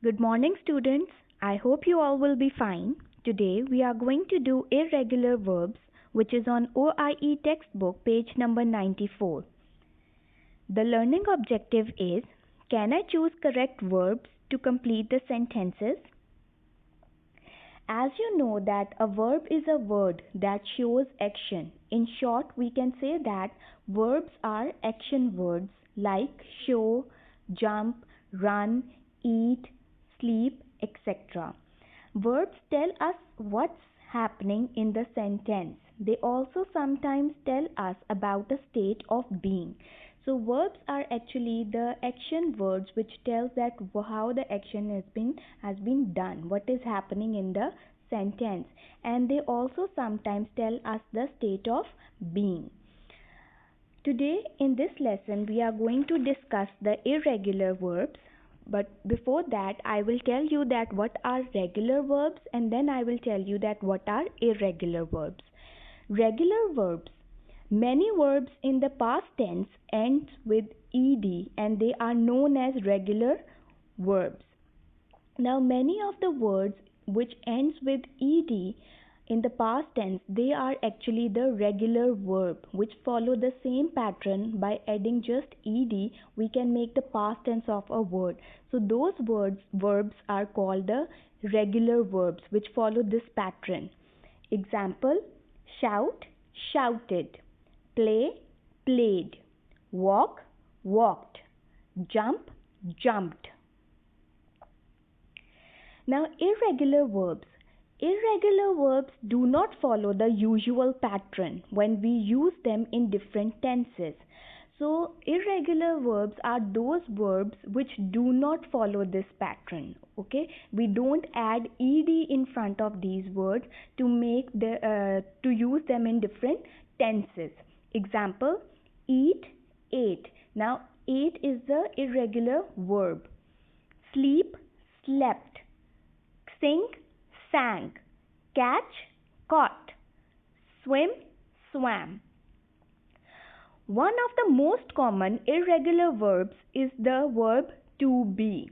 Good morning, students. I hope you all will be fine. Today we are going to do irregular verbs, which is on OIE textbook, page number 94. The learning objective is, can I choose correct verbs to complete the sentences? As you know that a verb is a word that shows action. In short, we can say that verbs are action words like show, jump, run, eat, sleep, etc. Verbs tell us what's happening in the sentence. They also sometimes tell us about a state of being. So verbs are actually the action words which tells that how the action has been done, what is happening in the sentence, and they also sometimes tell us the state of being. Today in this lesson we are going to discuss the irregular verbs. But before that, I will tell you that what are regular verbs, and then I will tell you that what are irregular verbs. Regular verbs. Many verbs in the past tense ends with ed and they are known as regular verbs. Now many of the words which ends with ed in the past tense, they are actually the regular verb which follow the same pattern. By adding just ed, we can make the past tense of a word. So those verbs are called the regular verbs which follow this pattern. Example: shout, shouted; play, played; walk, walked; jump, jumped. Now irregular verbs. Irregular verbs do not follow the usual pattern when we use them in different tenses. So irregular verbs are those verbs which do not follow this pattern. Okay, we don't add ed in front of these words to use them in different tenses. Example: eat, ate. Now ate is the irregular verb. Sleep, slept; sing, sang; catch, caught; swim, swam. One of the most common irregular verbs is the verb to be.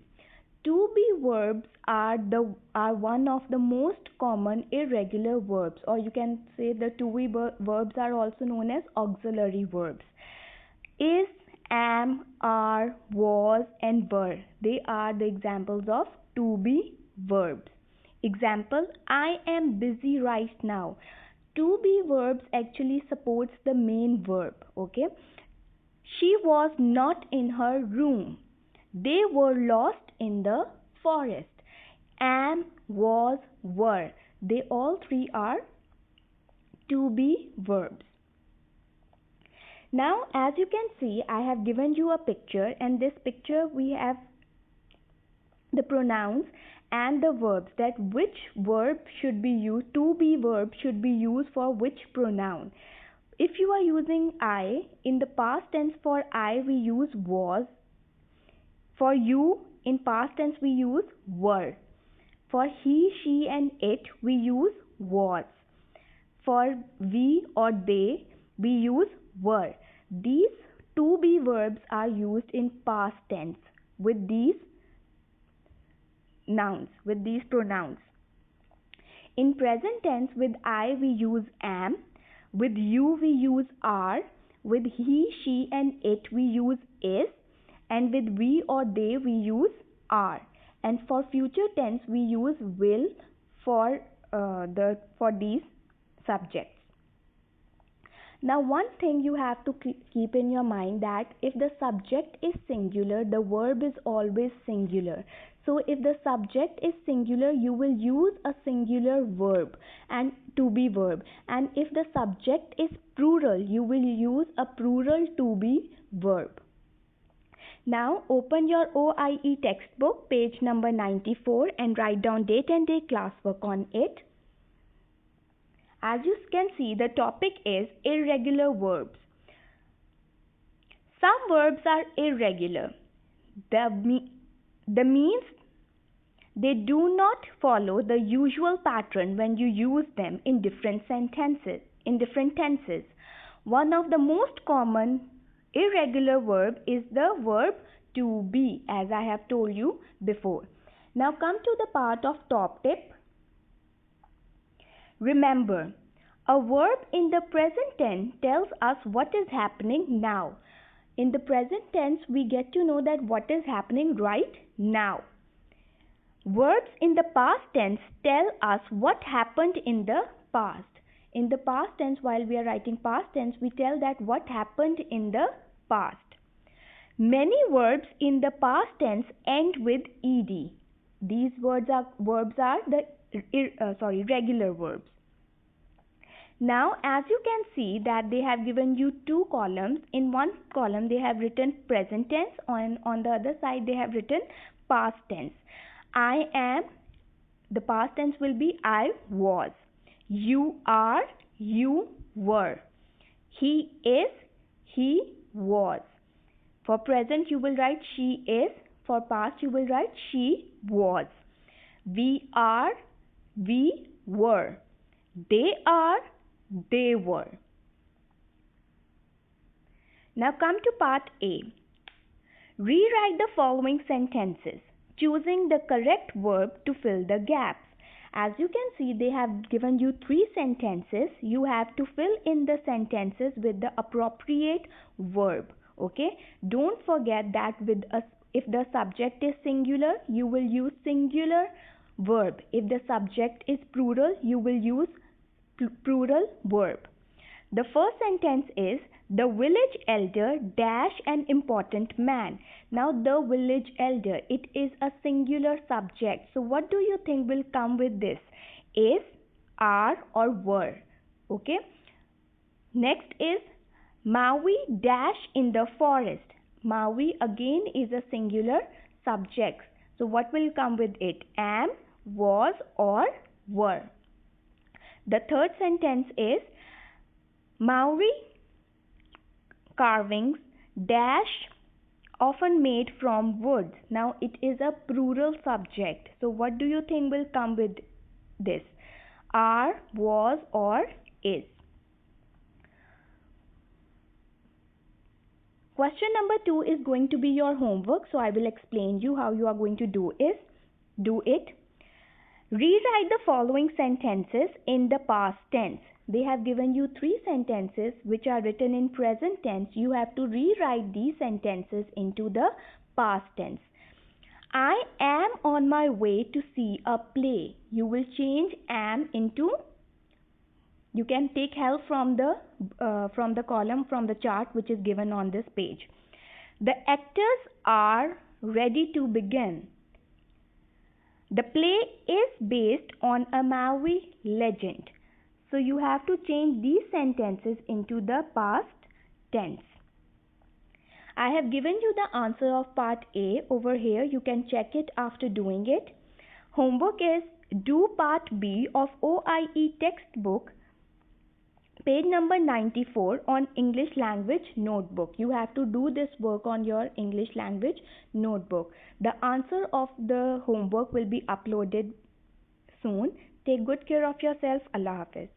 To be verbs are one of the most common irregular verbs, or you can say the to be verbs are also known as auxiliary verbs. Is, am, are, was, and were. They are the examples of to be verbs. Example: I am busy right now. To be verbs actually supports the main verb. Okay. She was not in her room. They were lost in the forest. Am, was, were. They all three are to be verbs. Now, as you can see, I have given you a picture, and this picture we have the pronouns and the verbs, that which verb should be used, to be verb should be used for which pronoun. If you are using I, in the past tense for I we use was. For you, in past tense we use were. For he, she, and it we use was. For we or they we use were. These to be verbs are used in past tense with these nouns, with these pronouns. In present tense, with I we use am, with you we use are, with he, she, and it we use is, and with we or they we use are. And for future tense we use will for these subjects. Now one thing you have to keep in your mind, that if the subject is singular, the verb is always singular. So if the subject is singular, you will use a singular verb and to be verb. And if the subject is plural, you will use a plural to be verb. Now open your OIE textbook, page number 94, and write down date and day classwork on it. As you can see, the topic is irregular verbs. Some verbs are irregular. The means they do not follow the usual pattern when you use them in different tenses. One of the most common irregular verb is the verb to be, as I have told you before. Now come to the part of top tip. Remember, a verb in the present tense tells us what is happening now. In the present tense, we get to know that what is happening right now. Verbs in the past tense tell us what happened in the past. In the past tense, while we are writing past tense, we tell that what happened in the past. Many verbs in the past tense end with ed. These verbs are the regular verbs. Now, as you can see that they have given you two columns. In one column they have written present tense, on the other side they have written past tense. I am, the past tense will be I was. You are, you were. He is, he was. For present you will write she is. For past you will write she was. We are, we were. They are, they were. Now come to part A. Rewrite the following sentences, choosing the correct verb to fill the gaps. As you can see, they have given you 3 sentences. You have to fill in the sentences with the appropriate verb. Okay? Don't forget that if the subject is singular, you will use singular verb. If the subject is plural, you will use plural verb. The first sentence is, the village elder dash an important man. Now the village elder, it is a singular subject. So what do you think will come with this? Is, are or were. Okay. Next is, Maui dash in the forest. Maui again is a singular subject. So what will come with it? Am, was or were. The third sentence is, Maui carvings dash often made from wood. Now it is a plural subject. So what do you think will come with this? Are, was or is. Question number 2 is going to be your homework. So I will explain you how you are going to do it. Rewrite the following sentences in the past tense. They have given you 3 sentences which are written in present tense. You have to rewrite these sentences into the past tense. I am on my way to see a play. You will change am into, you can take help from the column, from the chart which is given on this page. The actors are ready to begin. The play is based on a Maui legend. So you have to change these sentences into the past tense. I have given you the answer of part A over here. You can check it after doing it. Homework is, do part B of OIE textbook, page number 94 on English language notebook. You have to do this work on your English language notebook. The answer of the homework will be uploaded soon. Take good care of yourself. Allah Hafiz.